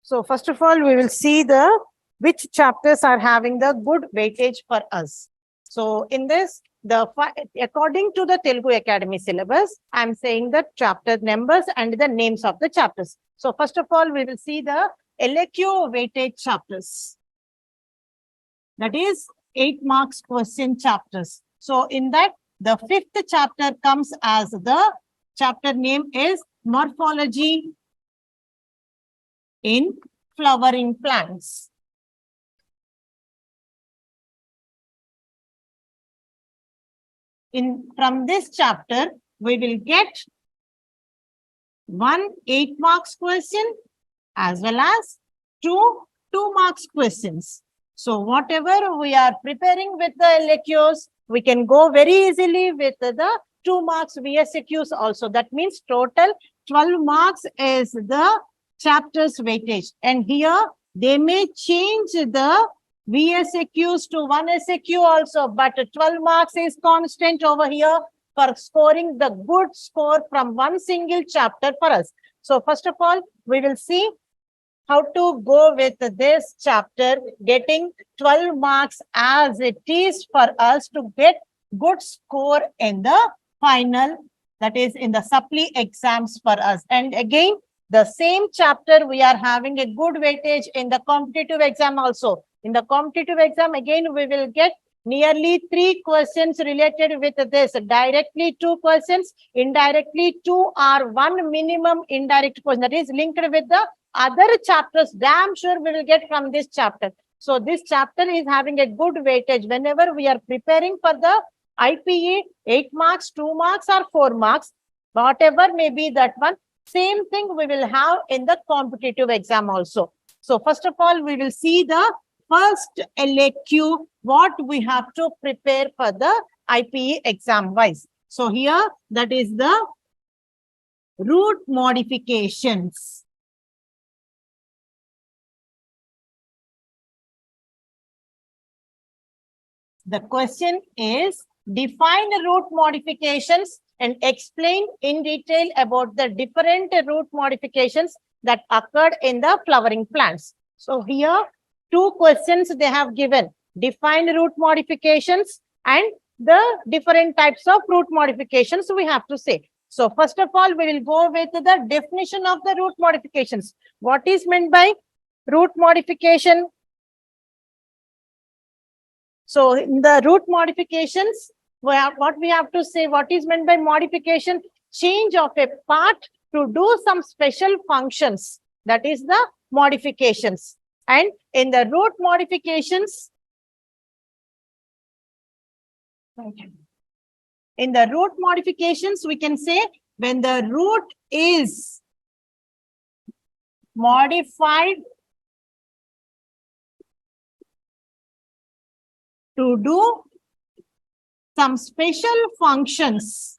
So first of all, we will see the which chapters are having the good weightage for us. So in this, according to the Telugu Academy syllabus, I am saying the chapter numbers and the names of the chapters. So first of all, we will see the elective weightage chapters. That is 8 marks question chapters. So in that, the 5th chapter comes as the chapter name is Morphology in Flowering Plants. From this chapter, we will get 1 8 marks question as well as 2 marks questions. So whatever we are preparing with the electives, we can go very easily with the 2 marks VSQs also. That means total 12 marks is the chapter's weightage. And here they may change the VSQs to 1 SQ also, but 12 marks is constant over here for scoring the good score from one single chapter for us. So first of all, we will see how to go with this chapter, getting 12 marks as it is for us to get good score in the final, that is in the supply exams for us. And again, the same chapter, we are having a good weightage in the competitive exam also. In the competitive exam, again, we will get nearly 3 questions related with this. Directly 2 questions, indirectly 2 or 1 minimum indirect question. That is linked with the other chapters. Damn sure we will get from this chapter. So this chapter is having a good weightage. Whenever we are preparing for the IPE, 8 marks, 2 marks or 4 marks, whatever may be that one, same thing we will have in the competitive exam also. So first of all, we will see the first elective, what we have to prepare for the IPE exam wise. So here, that is the root modifications. The question is, define root modifications and explain in detail about the different root modifications that occurred in the flowering plants. So here, 2 questions they have given. Define root modifications and the different types of root modifications we have to say. So first of all, we will go with the definition of the root modifications. What is meant by root modification? So in the root modifications, what we have to say, what is meant by modification? Change of a part to do some special functions. That is the modifications. And in the root modifications, we can say when the root is modified to do some special functions.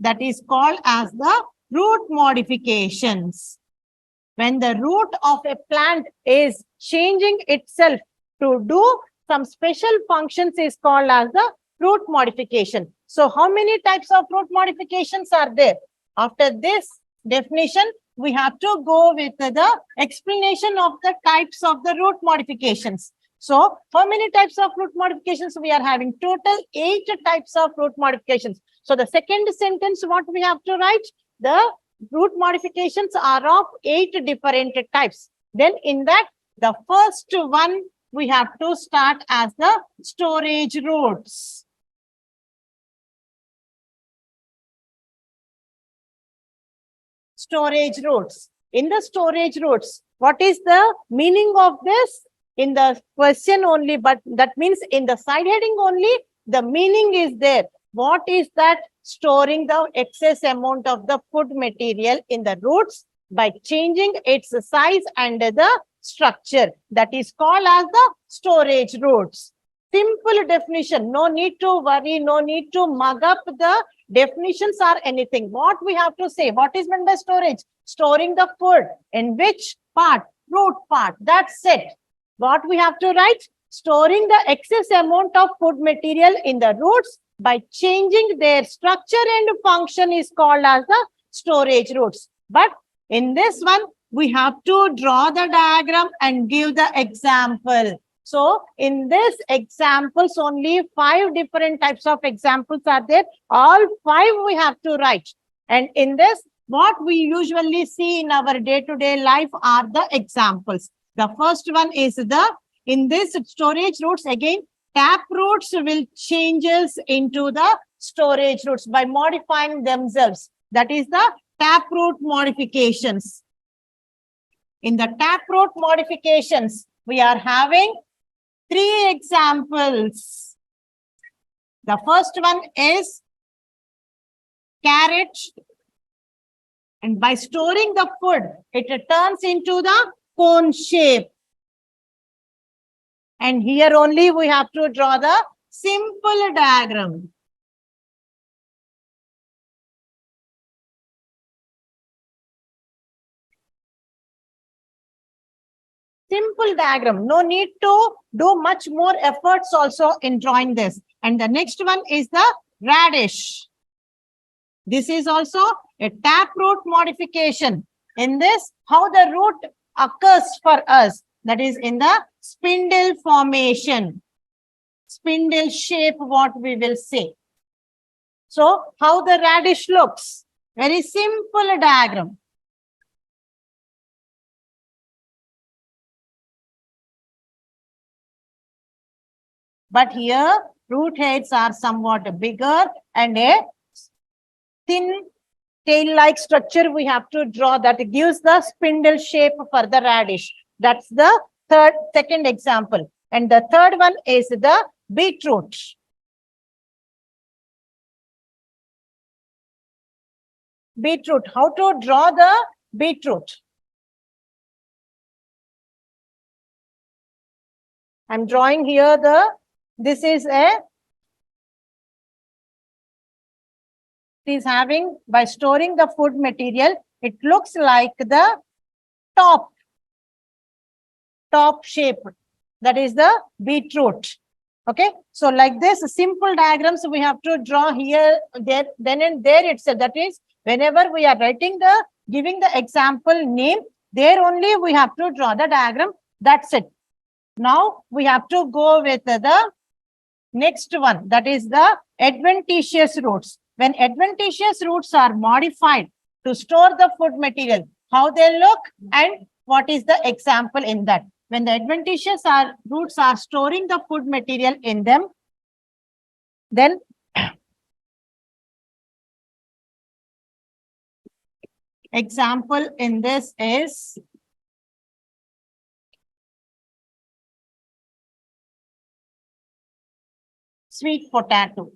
That is called as the root modifications. When the root of a plant is changing itself to do some special functions is called as the root modification. So how many types of root modifications are there? After this definition, we have to go with the explanation of the types of the root modifications. So how many types of root modifications we are having? Total 8 types of root modifications. So the second sentence, what we have to write? The root modifications are of 8 different types. Then in that, the first one, we have to start as the storage roots. Storage roots. In the storage roots, what is the meaning of this? In the question only, but that means in the side heading only, the meaning is there. What is that? Storing the excess amount of the food material in the roots by changing its size and the structure. That is called as the storage roots. Simple definition. No need to worry. No need to mug up the definitions or anything. What we have to say? What is meant by storage? Storing the food. In which part? Root part. That's it. What we have to write? Storing the excess amount of food material in the roots by changing their structure and function is called as the storage roots. But in this one, we have to draw the diagram and give the example. So in this examples, only 5 different types of examples are there. All 5 we have to write. And in this, what we usually see in our day-to-day life are the examples. The first one is in this storage roots, again, tap roots will changes into the storage roots by modifying themselves. That is the taproot modifications. In the taproot modifications, we are having 3 examples. The first one is carrot. And by storing the food, it turns into the cone shape. And here only we have to draw the simple diagram. Simple diagram. No need to do much more efforts also in drawing this. And the next one is the radish. This is also a taproot modification. In this, how the root occurs for us, that is in the spindle formation. Spindle shape, what we will say. So, how the radish looks? Very simple diagram. But here, root heads are somewhat bigger and a thin tail-like structure we have to draw that gives the spindle shape for the radish. That's the second example. And the third one is the beetroot. Beetroot. How to draw the beetroot? I'm drawing here this is having, by storing the food material, it looks like the top shape. That is the beetroot. Okay. So like this, simple diagrams we have to draw here, there, then and there itself. That is, whenever we are giving the example name, there only we have to draw the diagram. That's it. Now we have to go with the next one. That is the adventitious roots. When adventitious roots are modified to store the food material, how they look and what is the example in that. When the adventitious roots are storing the food material in them, then example in this is sweet potato.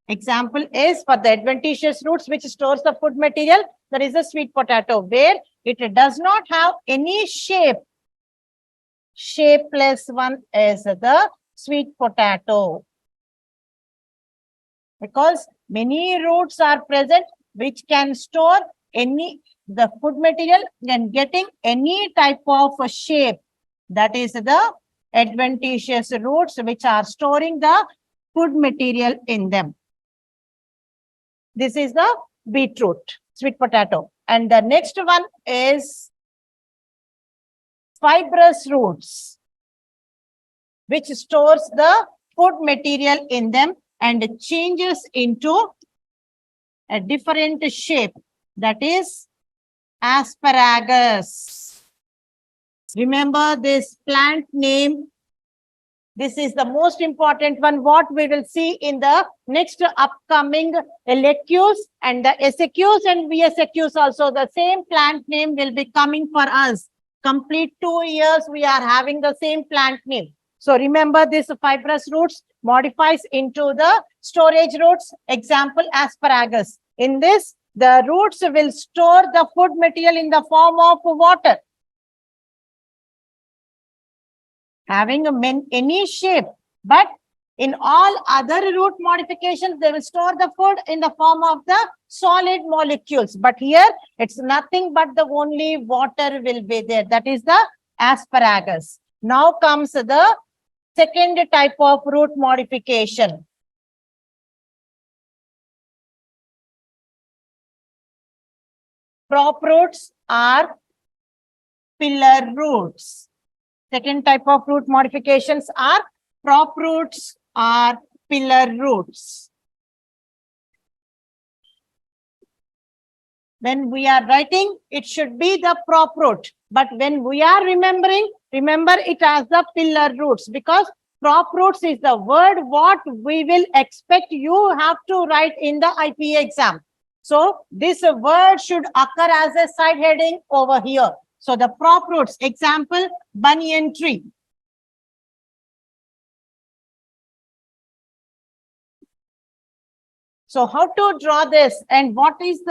Example is for the adventitious roots which stores the food material, there is a sweet potato where it does not have any shape. Shapeless one is the sweet potato. Because many roots are present which can store the food material and getting any type of shape. That is the adventitious roots which are storing the food material in them. This is the beetroot, sweet potato. And the next one is fibrous roots, which stores the food material in them and changes into a different shape. That is asparagus. Remember this plant name. This is the most important one, what we will see in the next upcoming LQs and the SQs and VSQs also. The same plant name will be coming for us. Complete 2 years, we are having the same plant name. So remember this fibrous roots modifies into the storage roots. Example, asparagus. In this, the roots will store the food material in the form of water. Having any shape, but in all other root modifications, they will store the food in the form of the solid molecules. But here, it's nothing but the only water will be there. That is the asparagus. Now comes the second type of root modification. Prop roots are pillar roots. Second type of root modifications are prop roots or pillar roots. When we are writing, it should be the prop root. But when we are remembering, remember it as the pillar roots, because prop roots is the word what we will expect you have to write in the IPA exam. So this word should occur as a side heading over here. So the prop roots, example, banyan tree. So how to draw this and what is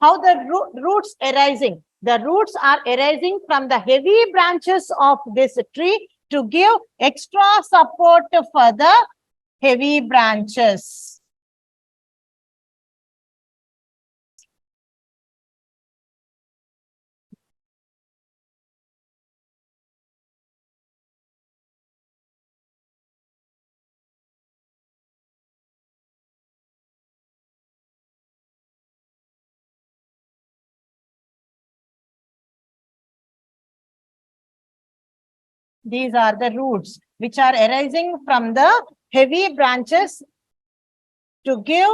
how the roots arising? The roots are arising from the heavy branches of this tree to give extra support for the heavy branches. These are the roots which are arising from the heavy branches to give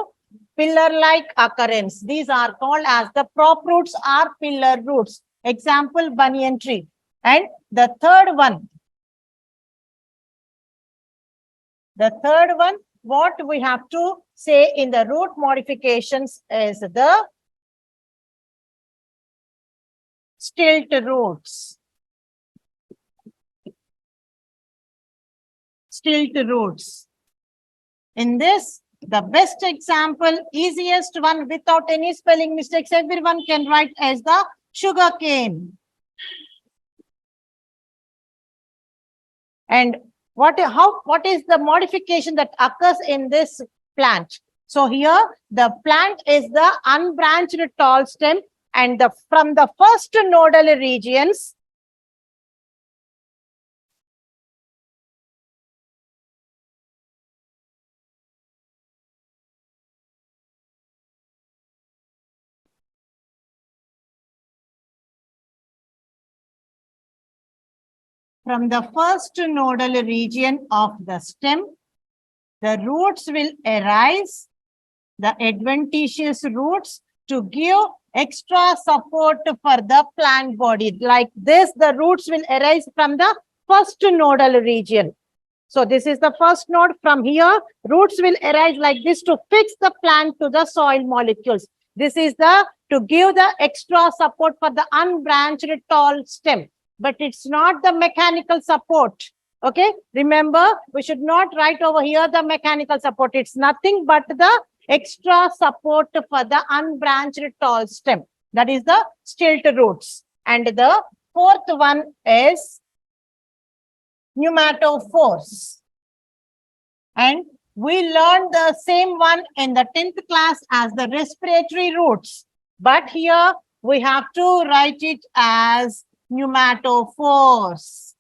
pillar-like occurrence. These are called as the prop roots or pillar roots. Example, banyan tree. And the third one, what we have to say in the root modifications is the stilt roots. Stilt roots. In this, the best example, easiest one without any spelling mistakes, everyone can write as the sugar cane. And what is the modification that occurs in this plant? So here the plant is the unbranched tall stem, and from the first nodal regions, from the first nodal region of the stem, the roots will arise, the adventitious roots, to give extra support for the plant body. Like this, the roots will arise from the first nodal region. So this is the first node. From here, roots will arise like this to fix the plant to the soil molecules. This is to give the extra support for the unbranched tall stem. But it's not the mechanical support. Okay, remember, we should not write over here the mechanical support. It's nothing but the extra support for the unbranched tall stem. That is the stilt roots. And the fourth one is pneumatophores. And we learned the same one in the 10th class as the respiratory roots. But here we have to write it as pneumatophores.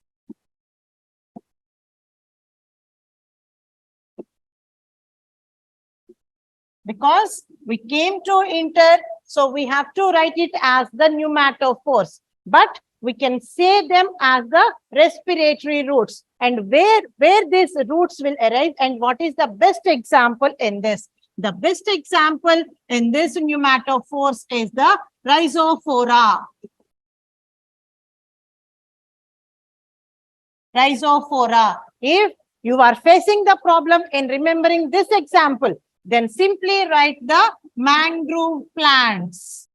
Because we came to inter, so we have to write it as the pneumatophores. But we can say them as the respiratory roots. And where these roots will arise and what is the best example in this? The best example in this pneumatophores is the rhizophora. Rhizophora. If you are facing the problem in remembering this example, then simply write the mangrove plants.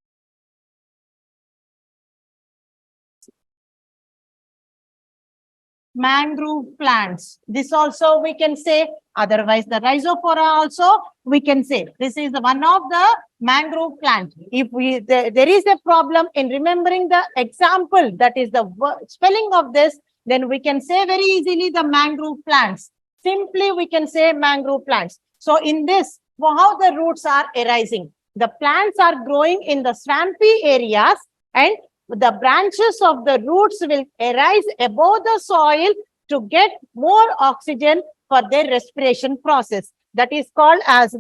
Mangrove plants. This also we can say, otherwise the rhizophora also we can say. This is one of the mangrove plant. If there is a problem in remembering the example, that is the spelling of this, then we can say very easily the mangrove plants. Simply we can say mangrove plants. So in this, how the roots are arising? The plants are growing in the swampy areas and the branches of the roots will arise above the soil to get more oxygen for their respiration process. That is called as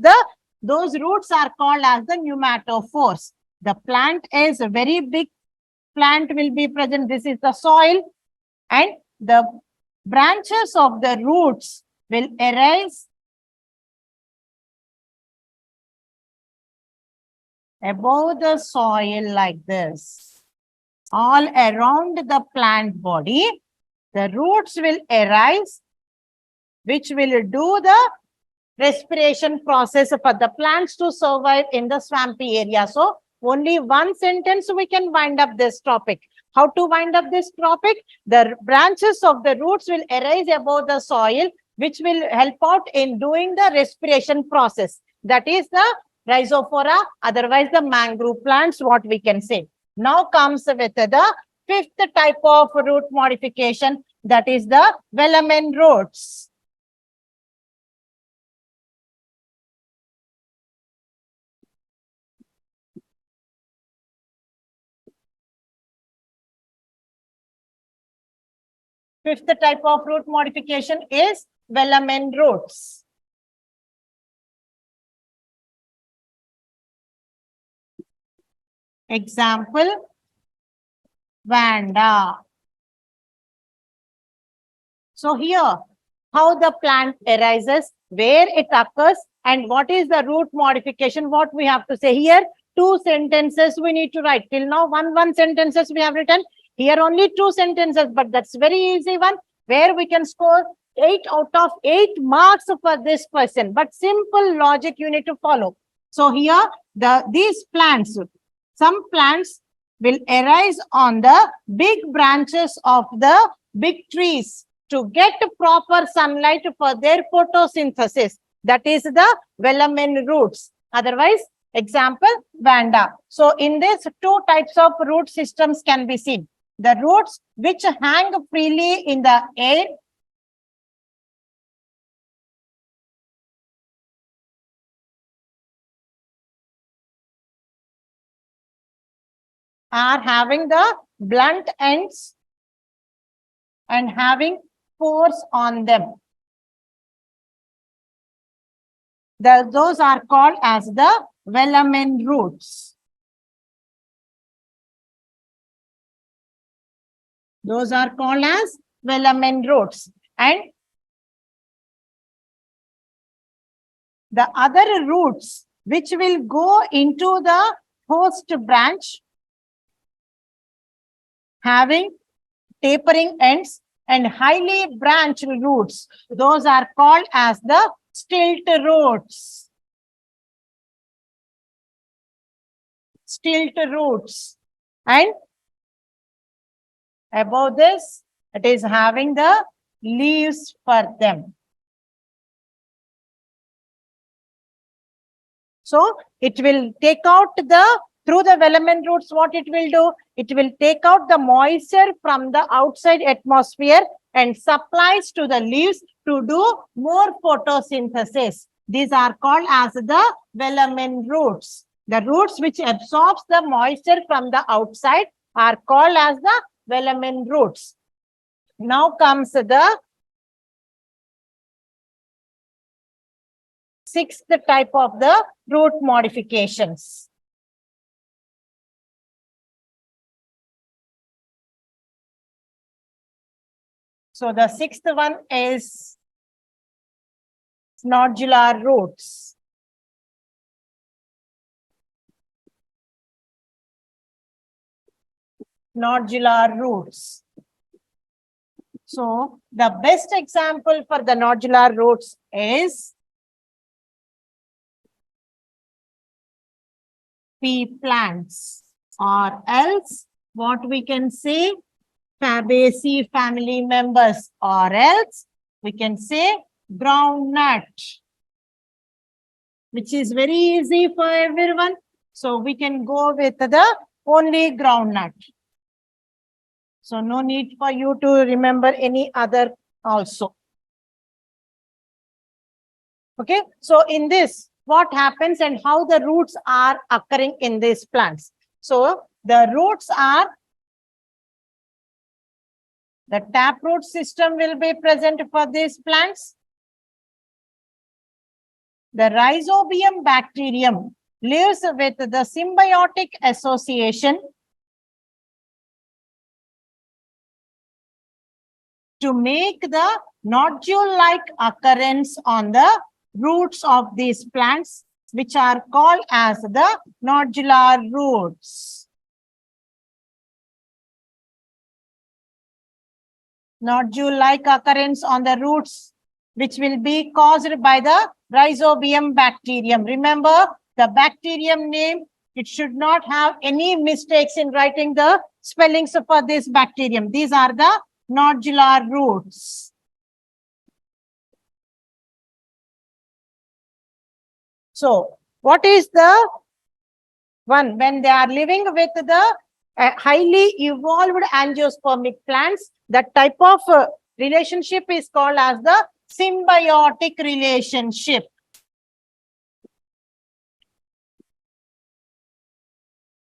those roots are called as the pneumatophores. The plant is a very big plant will be present. This is the soil, and the branches of the roots will arise above the soil like this. All around the plant body, the roots will arise, which will do the respiration process for the plants to survive in the swampy area. So, only one sentence we can wind up this topic. How to wind up this topic? The branches of the roots will arise above the soil, which will help out in doing the respiration process. That is the Rhizophora, otherwise the mangrove plants, what we can say. Now comes with the fifth type of root modification, that is the velamen roots. Fifth type of root modification is velamen roots. Example, Vanda. So here, how the plant arises, where it occurs, and what is the root modification, what we have to say here. Two sentences we need to write. Till now, one sentences we have written. Here only two sentences, but that's very easy one, where we can score 8 out of 8 marks for this question. But simple logic you need to follow. So here, these plants, some plants will arise on the big branches of the big trees to get proper sunlight for their photosynthesis. That is the velamen roots. Otherwise, example, Vanda. So in this, two types of root systems can be seen. The roots which hang freely in the air, are having the blunt ends and having pores on them. Those are called as the velamen roots. Those are called as velamen roots. And the other roots which will go into the host branch having tapering ends and highly branched roots, those are called as the stilt roots. Stilt roots. And above this, it is having the leaves for them. So it will take out through the velamen roots, what it will do? It will take out the moisture from the outside atmosphere and supplies to the leaves to do more photosynthesis. These are called as the velamen roots. The roots which absorbs the moisture from the outside are called as the velamen roots. Now comes the sixth type of the root modifications. So the sixth one is nodular roots. Nodular roots. So the best example for the nodular roots is pea plants, or else what we can say, Fabaceae family members, or else we can say groundnut, which is very easy for everyone. So we can go with the only groundnut. So no need for you to remember any other also. Okay, so in this, what happens and how the roots are occurring in these plants. So the roots are The taproot system will be present for these plants. The Rhizobium bacterium lives with the symbiotic association to make the nodule-like occurrence on the roots of these plants, which are called as the nodular roots. Nodule-like occurrence on the roots, which will be caused by the Rhizobium bacterium. Remember the bacterium name. It should not have any mistakes in writing the spellings for this bacterium. These are the nodular roots. So, what is the one when they are living with the highly evolved angiospermic plants? That type of relationship is called as the symbiotic relationship.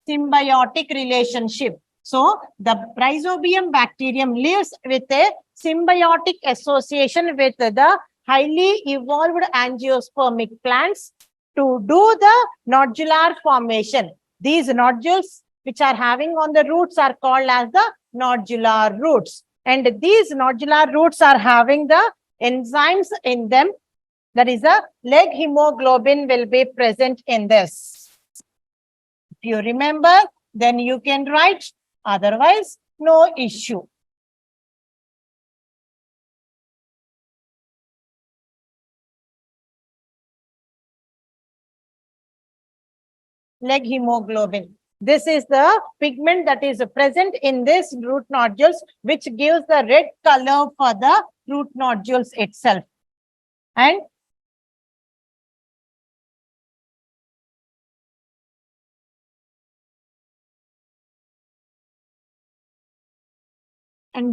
Symbiotic relationship. So, the Rhizobium bacterium lives with a symbiotic association with the highly evolved angiospermic plants to do the nodular formation. These nodules which are having on the roots are called as the nodular roots. And these nodular roots are having the enzymes in them. That is a leg hemoglobin will be present in this. If you remember, then you can write. Otherwise, no issue. Leg hemoglobin. This is the pigment that is present in this root nodules, which gives the red color for the root nodules itself. And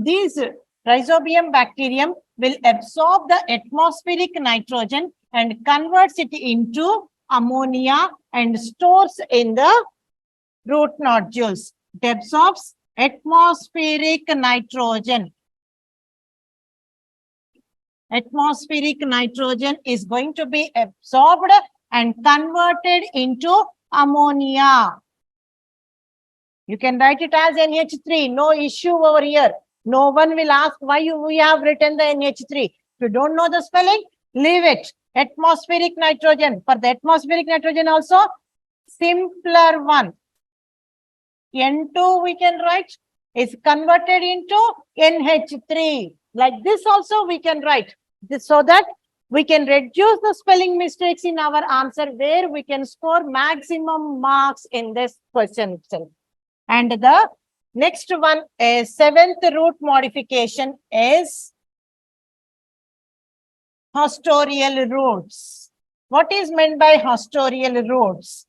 these Rhizobium bacterium will absorb the atmospheric nitrogen and converts it into ammonia and stores in the root nodules. It absorbs atmospheric nitrogen. Atmospheric nitrogen is going to be absorbed and converted into ammonia. You can write it as NH3. No issue over here. No one will ask why we have written the NH3. If you don't know the spelling, leave it. Atmospheric nitrogen. For the atmospheric nitrogen also, simpler one. N2 we can write is converted into NH3. Like this also we can write. This, so that we can reduce the spelling mistakes in our answer, where we can score maximum marks in this question itself. And the next one is seventh root modification is Hostory roots. What is meant by Hostory roots?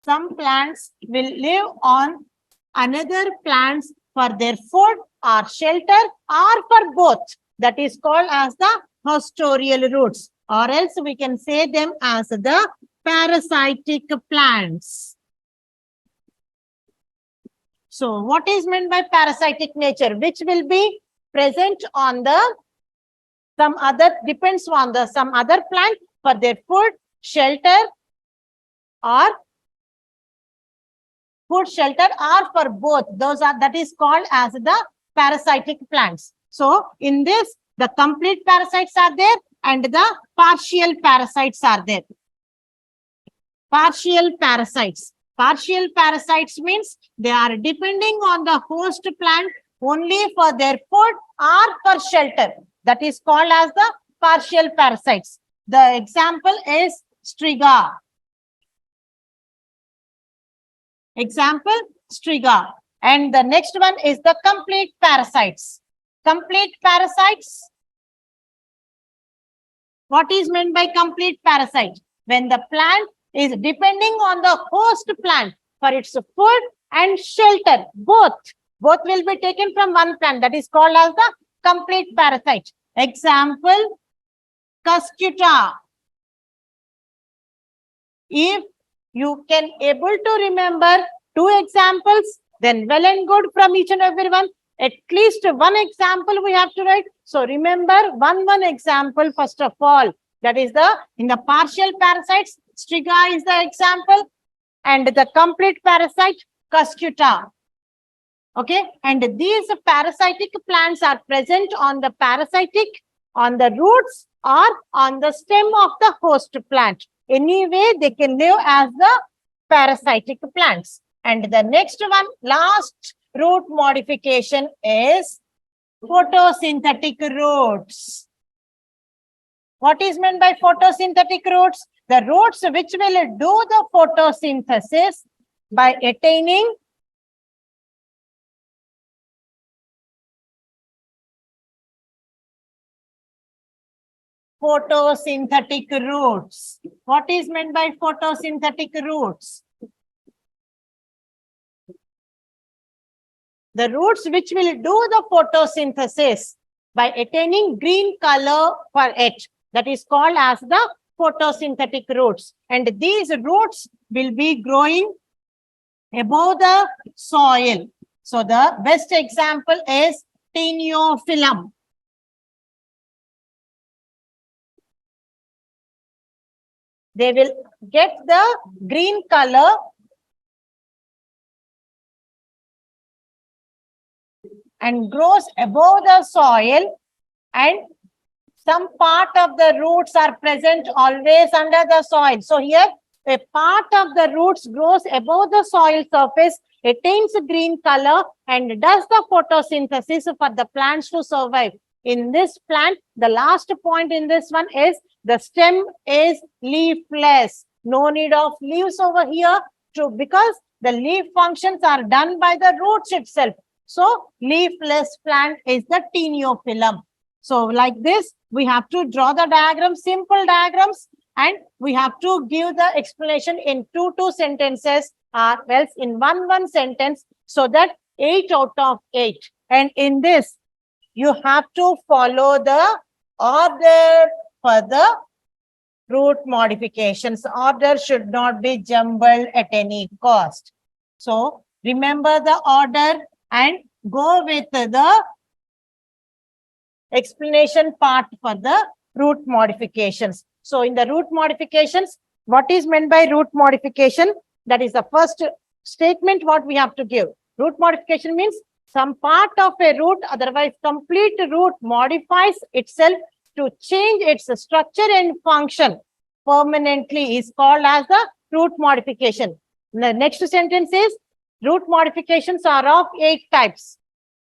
Some plants will live on another plants for their food or shelter or for both. That is called as the Hostory roots, or else we can say them as the parasitic plants. So, what is meant by parasitic nature? Which will be present on the depends on the some other plant for their food, shelter, or for both. That is called as the parasitic plants. So, in this, the complete parasites are there and the partial parasites are there. Partial parasites. Partial parasites means they are depending on the host plant only for their food or for shelter. That is called as the partial parasites. The example is striga. Example, striga. And the next one is the complete parasites. Complete parasites. What is meant by complete parasite? When the plant is depending on the host plant for its food and shelter, both. Both will be taken from one plant. That is called as the complete parasite. Example, Cuscuta. If you can able to remember 2 examples, then well and good from each and every one. At least one example we have to write. So remember one example first of all. That is in the partial parasites, Striga is the example, and the complete parasite, Cuscuta. Okay, and these parasitic plants are present on the on the roots or on the stem of the host plant. Anyway, they can live as the parasitic plants. And the next one, last root modification is photosynthetic roots. What is meant by photosynthetic roots? The roots which will do the photosynthesis by attaining photosynthetic roots. What is meant by photosynthetic roots? The roots which will do the photosynthesis by attaining green color for it. That is called as the photosynthetic roots. And these roots will be growing above the soil. So the best example is Teniophyllum. They will get the green color and grows above the soil, and some part of the roots are present always under the soil. So here a part of the roots grows above the soil surface, attains green color and does the photosynthesis for the plants to survive. In this plant, the last point in this one is the stem is leafless. No need of leaves over here because the leaf functions are done by the roots itself. So leafless plant is the Teniophyllum. So like this, we have to draw the diagram, simple diagrams, and we have to give the explanation in two sentences or else in one sentence, so that 8 out of 8. And in this, you have to follow the order for the root modifications. Order should not be jumbled at any cost. So remember the order and go with the explanation part for the root modifications. So in the root modifications, what is meant by root modification? That is the first statement what we have to give. Root modification means some part of a root, otherwise complete root, modifies itself to change its structure and function permanently, is called as the root modification. The next sentence is root modifications are of 8 types.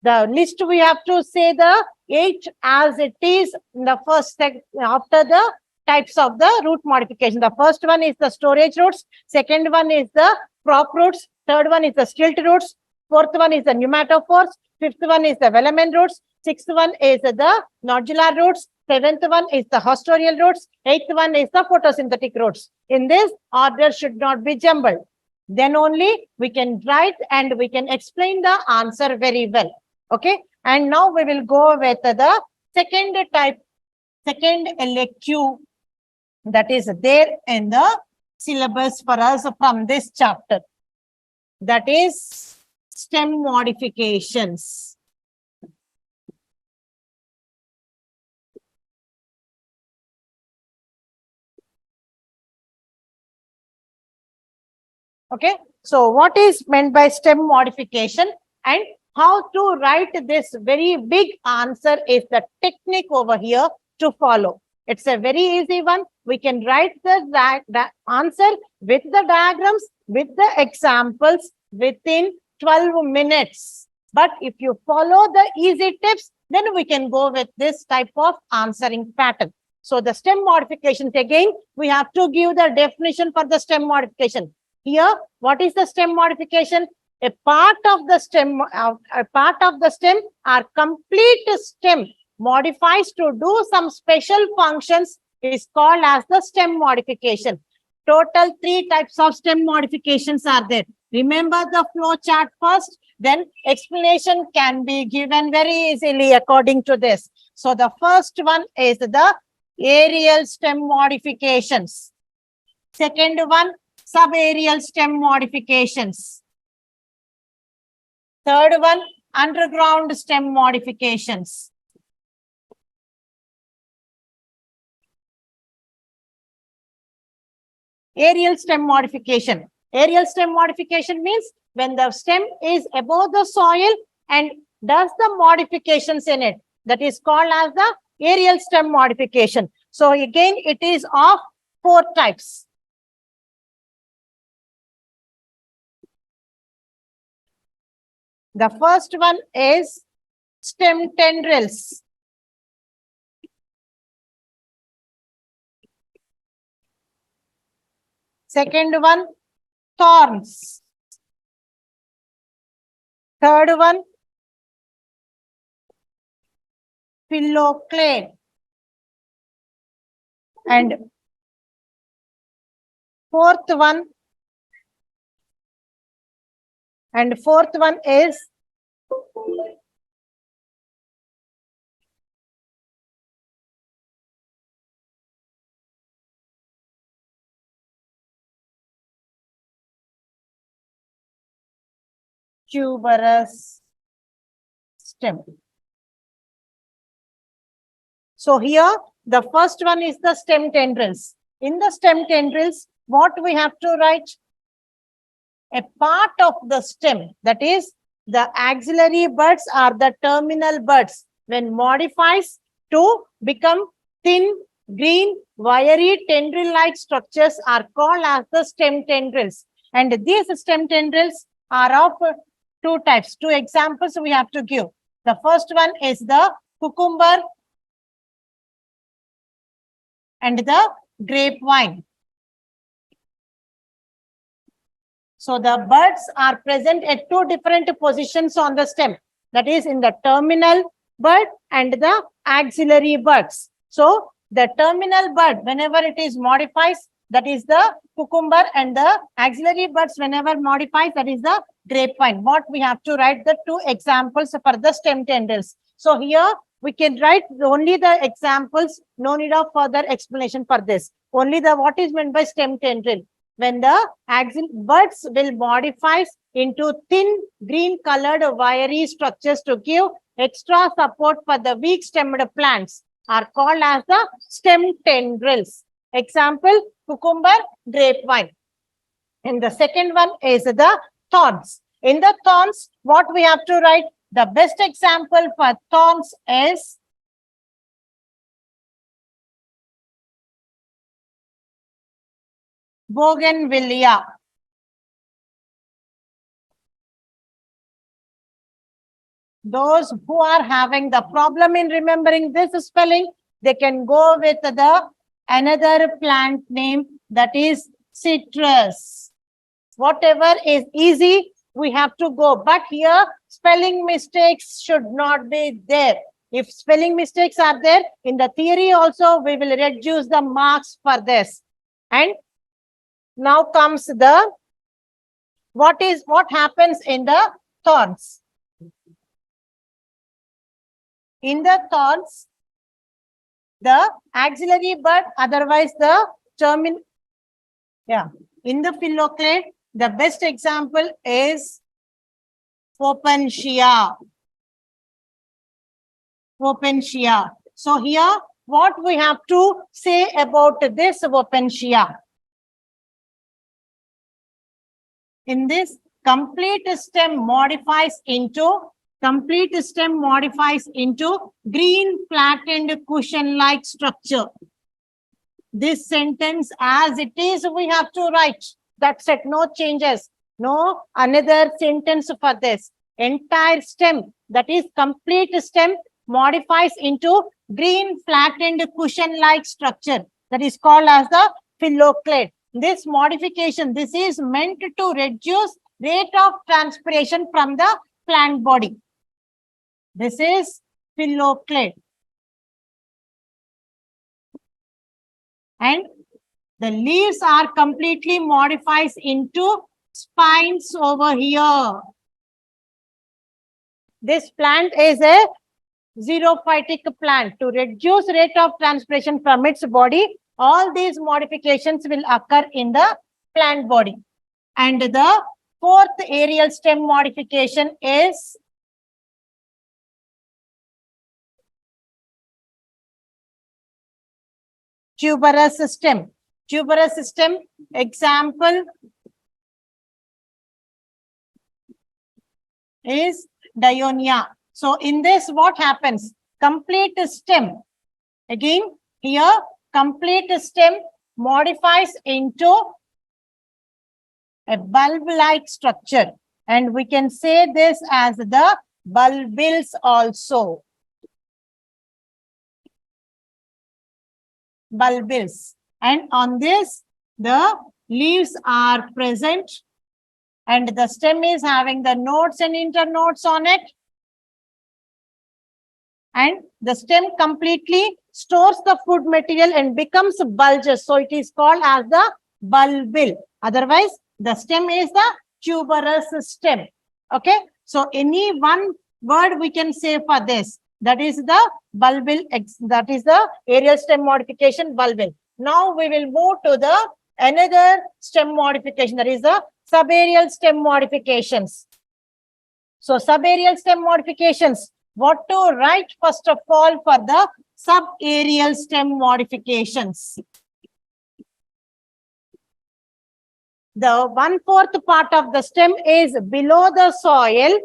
The list we have to say the 8 as it is in the first after the types of the root modification. The first one is the storage roots. Second one is the crop roots. Third one is the stilt roots. Fourth one is the pneumatophores. Fifth one is the velamen roots. Sixth one is the nodular roots. Seventh one is the hostorial roots. Eighth one is the photosynthetic roots. In this, order should not be jumbled. Then only we can write and we can explain the answer very well. Okay. And now we will go with the second type, second LQ that is there in the syllabus for us from this chapter. That is stem modifications. Okay. So what is meant by stem modification and how to write this very big answer is the technique over here to follow. It's a very easy one. We can write the answer with the diagrams, with the examples within 12 minutes. But if you follow the easy tips, then we can go with this type of answering pattern. So the stem modifications, again, we have to give the definition for the stem modification. Here, what is the stem modification? A part of the stem or complete stem modifies to do some special functions is called as the stem modification. Total 3 types of stem modifications are there. Remember the flow chart first. then explanation can be given very easily according to this. So the first one is the aerial stem modifications. Second one, subaerial stem modifications. Third one, underground stem modifications. Aerial stem modification. Aerial stem modification means when the stem is above the soil and does the modifications in it. That is called as the aerial stem modification. So again, it is of 4 types. The first one is stem tendrils. Second one, thorns. Third one, Fillow Plate. And fourth one is tuberous stem. So here, the first one is the stem tendrils. In the stem tendrils, what we have to write? A part of the stem, that is, the axillary buds or the terminal buds, when modifies to become thin, green, wiry tendril-like structures are called as the stem tendrils. And these stem tendrils are of 2 types. 2 examples we have to give. The first one is the cucumber and the grapevine. So the buds are present at 2 different positions on the stem. That is in the terminal bud and the axillary buds. So the terminal bud, whenever it is modifies, that is the cucumber, and the axillary buds, whenever modifies, that is the grapevine. What we have to write the 2 examples for the stem tendrils. So here we can write only the examples, no need of further explanation for this. Only the what is meant by stem tendril. When the axillary buds will modify into thin green colored wiry structures to give extra support for the weak stemmed plants are called as the stem tendrils. Example, cucumber, grapevine. And the second one is the thorns. In the thorns, what we have to write? The best example for thorns is bougainvillea. Those who are having the problem in remembering this spelling, they can go with the another plant name, that is citrus. Whatever is easy, we have to go. But here, spelling mistakes should not be there. If spelling mistakes are there, in the theory also, we will reduce the marks for this. And now comes the, what happens in the thorns. In the thorns, the axillary bud, otherwise the terminal, in the Fillow Plate, the best example is Opentia. So here, what we have to say about this Opentia? In this, complete stem modifies into green flattened cushion-like structure. This sentence as it is, we have to write. That's it, no changes. No another sentence for this. Entire stem, that is complete stem, modifies into green flattened cushion-like structure. That is called as the Fillow Plate. This modification, this is meant to reduce rate of transpiration from the plant body. This is Fillow Plate. And the leaves are completely modified into spines over here. This plant is a xerophytic plant. To reduce rate of transpiration from its body, all these modifications will occur in the plant body. And the fourth aerial stem modification is tuberous system. Tuberous system example is Dionia. So in this, what happens? Complete stem. Again, here, complete stem modifies into a bulb-like structure. And we can say this as the bulbils also. Bulbils. And on this, the leaves are present. And the stem is having the nodes and internodes on it. And the stem completely stores the food material and becomes bulges. So it is called as the bulbil. Otherwise, the stem is the tuberous stem. Okay. So any one word we can say for this. That is the bulbil. That is the aerial stem modification bulbil. Now we will move to the another stem modification. That is the subaerial stem modifications. So subaerial stem modifications. What to write first of all for the subaerial stem modifications? The 1/4 part of the stem is below the soil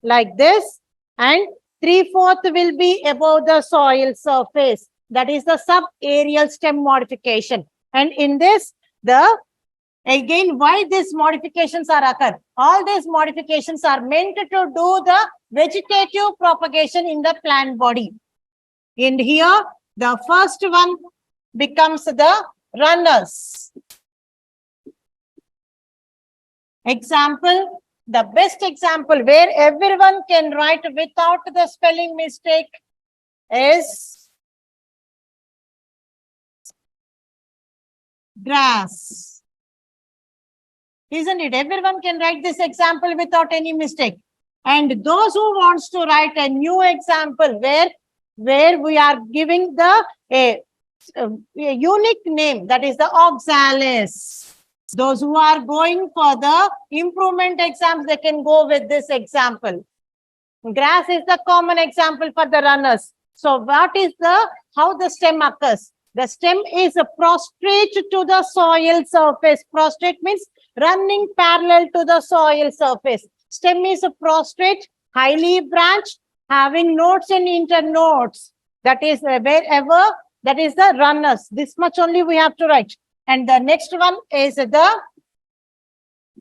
like this, and 3/4 will be above the soil surface. That is the subaerial stem modification. And in this, again, why these modifications are occur? All these modifications are meant to do the vegetative propagation in the plant body. And here, the first one becomes the runners. Example, the best example where everyone can write without the spelling mistake is grass. Isn't it? Everyone can write this example without any mistake. And those who wants to write a new example where we are giving a unique name, that is the oxalis. Those who are going for the improvement exams, they can go with this example. Grass is the common example for the runners. So what is how the stem occurs? The stem is prostrate to the soil surface. Prostrate means running parallel to the soil surface. Stem is prostrate, highly branched, having nodes and internodes. That is wherever, that is the runners. This much only we have to write. And the next one is the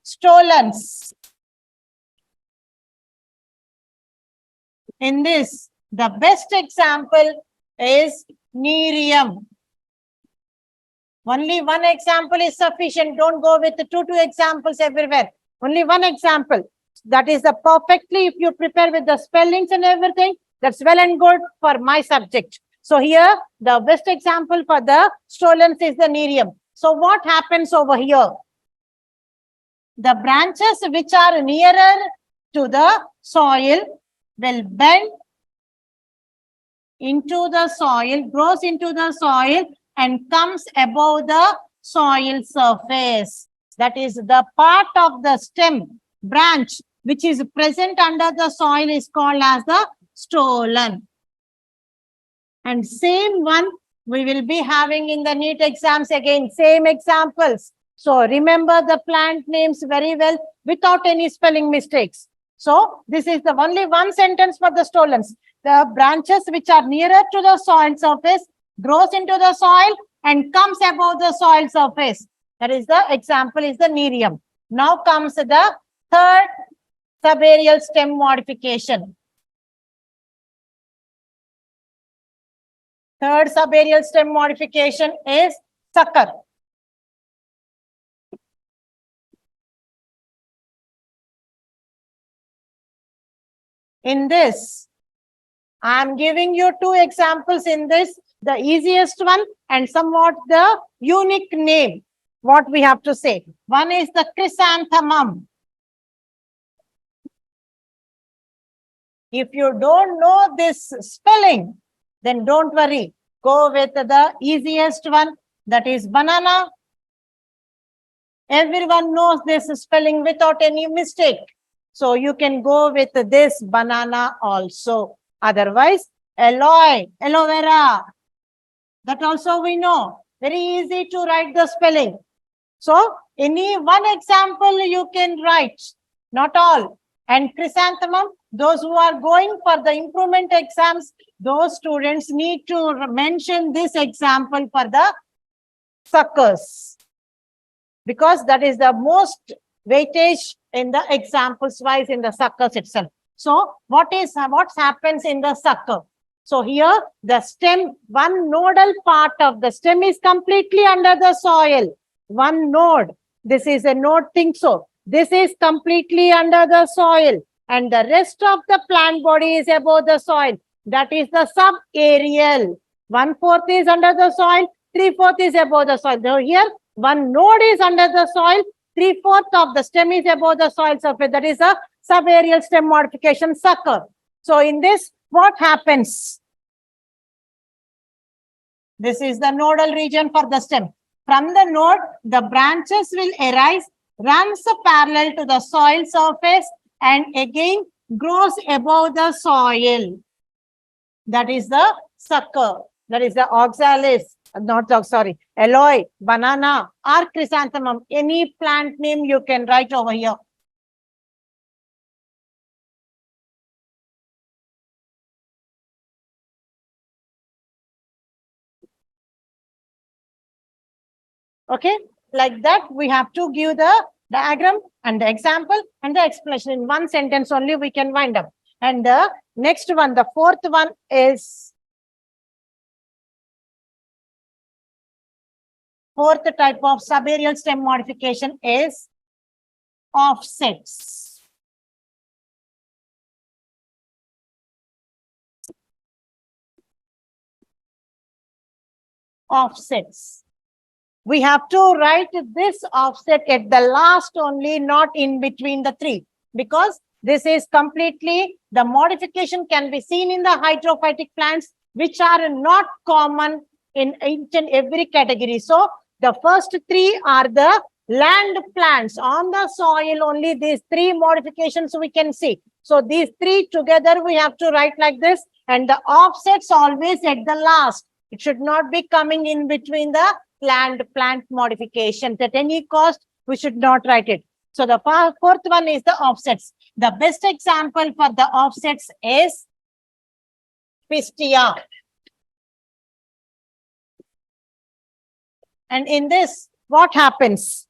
stolons. In this, the best example is Nerium. Only one example is sufficient. Don't go with two examples everywhere. Only one example. That is the perfectly, if you prepare with the spellings and everything, that's well and good for my subject. So here, the best example for the stolons is the Nerium. So what happens over here? The branches which are nearer to the soil will bend into the soil, grows into the soil and comes above the soil surface. That is the part of the stem branch which is present under the soil is called as the stolon. And same one we will be having in the NEET exams again, same examples. So remember the plant names very well without any spelling mistakes. So this is the only one sentence for the stolons. The branches which are nearer to the soil surface grows into the soil and comes above the soil surface. That is the example is the Nerium. Now comes the third subaerial stem modification. Third subaerial stem modification is sucker. In this, I am giving you two examples in this, the easiest one and somewhat the unique name, what we have to say. One is the chrysanthemum. If you don't know this spelling, then don't worry. Go with the easiest one, that is banana. Everyone knows this spelling without any mistake. So you can go with this banana also. Otherwise, aloe vera. That also we know. Very easy to write the spelling. So any one example you can write, not all. And chrysanthemum, those who are going for the improvement exams, those students need to mention this example for the suckers, because that is the most weightage in the examples wise in the suckers itself. So what happens in the sucker? So here the stem, one nodal part of the stem is completely under the soil. One node, this is a node, think so. This is completely under the soil, and the rest of the plant body is above the soil. That is the subaerial. 1/4 is under the soil, 3/4 is above the soil. So here one node is under the soil, 3/4 of the stem is above the soil surface. That is a subaerial stem modification sucker. So in this, what happens? This is the nodal region for the stem. From the node, the branches will arise, runs parallel to the soil surface, and again grows above the soil. That is the sucker. That is the oxalis, aloe, banana, or chrysanthemum. Any plant name you can write over here. Okay, like that, we have to give the diagram and the example and the explanation. In one sentence only we can wind up. And the next one, the fourth one is, fourth type of subaerial stem modification is offsets. Offsets. We have to write this offset at the last only, not in between the three, because this is completely, the modification can be seen in the hydrophytic plants, which are not common in each and every category. So the first three are the land plants. On the soil only these three modifications we can see. So these three together we have to write like this, and the offsets always at the last. It should not be coming in between the land plant modifications. At any cost, we should not write it. So the fourth one is the offsets. The best example for the offsets is Pistia. And in this, what happens?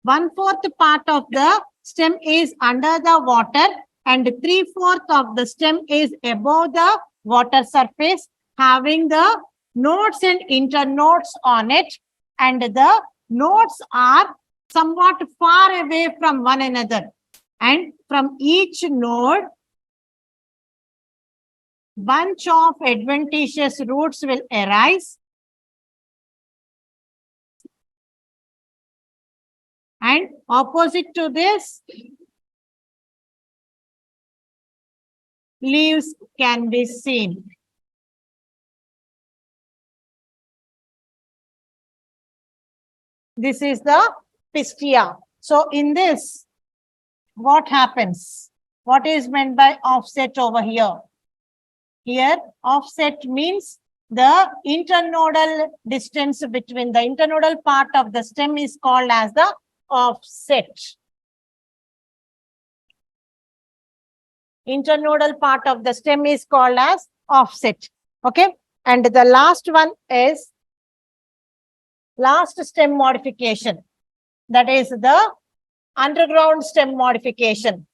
1/4 part of the stem is under the water, and 3/4 of the stem is above the water surface, having the nodes and internodes on it, and the nodes are somewhat far away from one another, and from each node, bunch of adventitious roots will arise, and opposite to this, leaves can be seen. This is the Pistia. So in this, what happens? What is meant by offset over here? Here, offset means the internodal distance between the internodal part of the stem is called as the offset. Internodal part of the stem is called as offset. Okay. And the last one is last stem modification. That is the underground stem modification.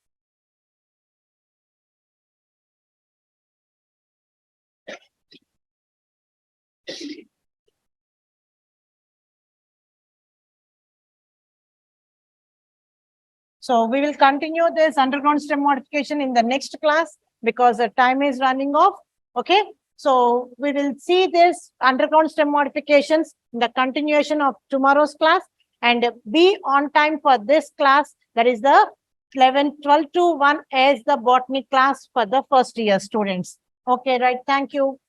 So we will continue this underground stem modification in the next class because the time is running off. Okay. So we will see this underground stem modifications in the continuation of tomorrow's class, and be on time for this class. That is the 11, 12 to 1 as the botany class for the first year students. Okay, right. Thank you.